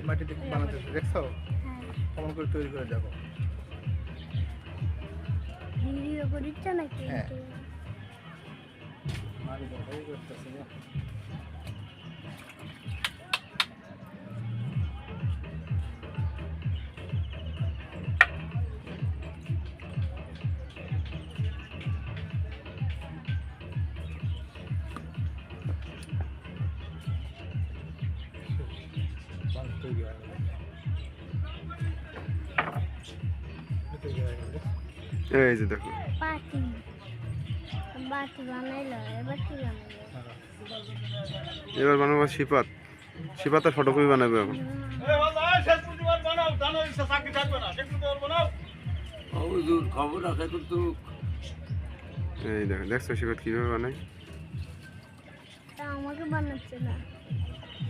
মাটি থেকে বানাতেছে দেখছো? কেমন করে তৈরি করে দেখো। ভিডিও করিচ্ছ নাকি? হ্যাঁ মাটি দেখাই করতেছে না। তৈরি হয় এই যে দেখো বাটি বাটি বানাইলো, এবার কি বানাইলো? এবার বানাবো শিপাত। শিপাতের ফটোকপি বানাবে এখন। খবর আছে কিন্তু এই দেখো, দেখছো শিপাত কিভাবে বানায়? তা আমাকে বানাচ্ছে না।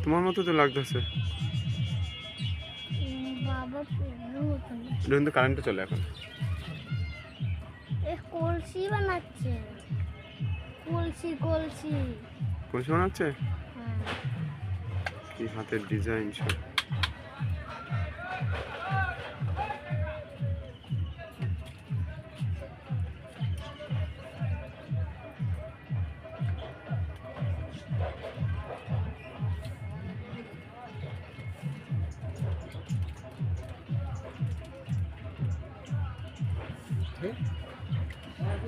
তোমার মতো তো লাগতেছে। বাবা পুরো মতন। এটা কিন্তু কারেন্টে চলে এখন। এ কলসি বানাচ্ছে, কলসি কলসি। কলসি বানাচ্ছে? হ্যাঁ কি হাতের ডিজাইন সব। ঠিক